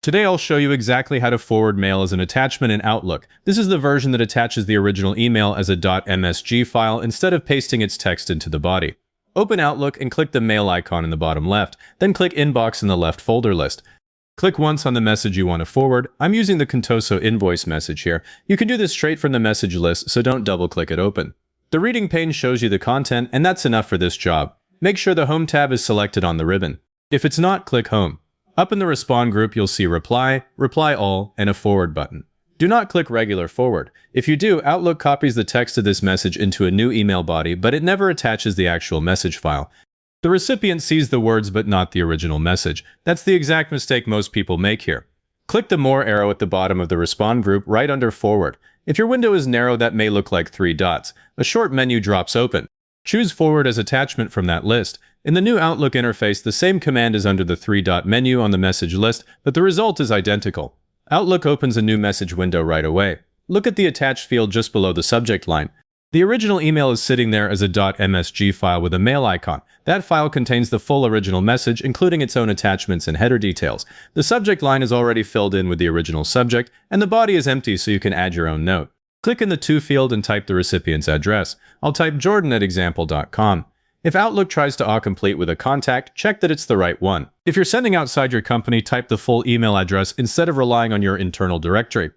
Today I'll show you exactly how to forward mail as an attachment in Outlook. This is the version that attaches the original email as a .msg file instead of pasting its text into the body. Open Outlook and click the mail icon in the bottom left, then click Inbox in the left folder list. Click once on the message you want to forward. I'm using the Contoso invoice message here. You can do this straight from the message list, so don't double-click it open. The reading pane shows you the content, and that's enough for this job. Make sure the Home tab is selected on the ribbon. If it's not, click Home. Up in the Respond group, you'll see Reply, Reply All, and a Forward button. Do not click Regular Forward. If you do, Outlook copies the text of this message into a new email body, but it never attaches the actual message file. The recipient sees the words but not the original message. That's the exact mistake most people make here. Click the More arrow at the bottom of the Respond group right under Forward. If your window is narrow, that may look like 3 dots. A short menu drops open. Choose Forward as attachment from that list. In the new Outlook interface, the same command is under the 3-dot menu on the message list, but the result is identical. Outlook opens a new message window right away. Look at the attached field just below the subject line. The original email is sitting there as a .msg file with a mail icon. That file contains the full original message, including its own attachments and header details. The subject line is already filled in with the original subject, and the body is empty so you can add your own note. Click in the To field and type the recipient's address. I'll type jordan@example.com. If Outlook tries to autocomplete with a contact, check that it's the right one. If you're sending outside your company, type the full email address instead of relying on your internal directory.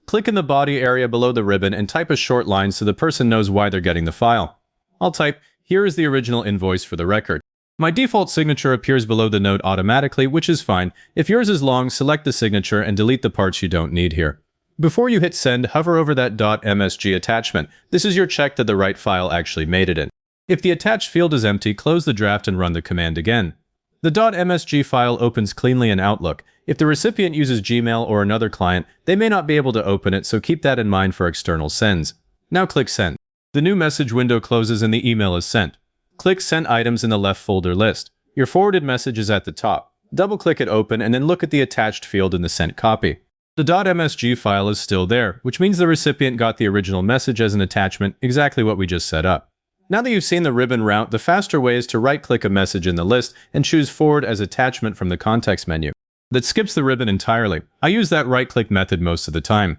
Click in the body area below the ribbon and type a short line so the person knows why they're getting the file. I'll type, "Here is the original invoice for the record." My default signature appears below the note automatically, which is fine. If yours is long, select the signature and delete the parts you don't need here. Before you hit send, hover over that .msg attachment. This is your check that the right file actually made it in. If the attached field is empty, close the draft and run the command again. The .msg file opens cleanly in Outlook. If the recipient uses Gmail or another client, they may not be able to open it, so keep that in mind for external sends. Now click Send. The new message window closes and the email is sent. Click Send Items in the left folder list. Your forwarded message is at the top. Double-click it open and then look at the attached field in the sent copy. The .msg file is still there, which means the recipient got the original message as an attachment, exactly what we just set up. Now that you've seen the ribbon route, the faster way is to right-click a message in the list and choose Forward as attachment from the context menu. That skips the ribbon entirely. I use that right-click method most of the time.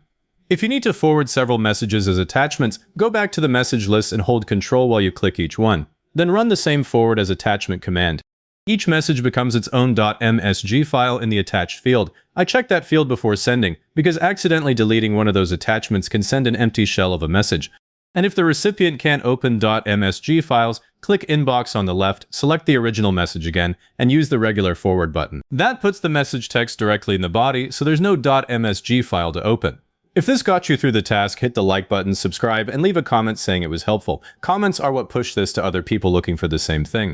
If you need to forward several messages as attachments, go back to the message list and hold Ctrl while you click each one. Then run the same Forward as attachment command. Each message becomes its own .msg file in the attached field. I check that field before sending, because accidentally deleting one of those attachments can send an empty shell of a message. And if the recipient can't open .msg files, click Inbox on the left, select the original message again, and use the regular Forward button. That puts the message text directly in the body, so there's no .msg file to open. If this got you through the task, hit the like button, subscribe, and leave a comment saying it was helpful. Comments are what push this to other people looking for the same thing.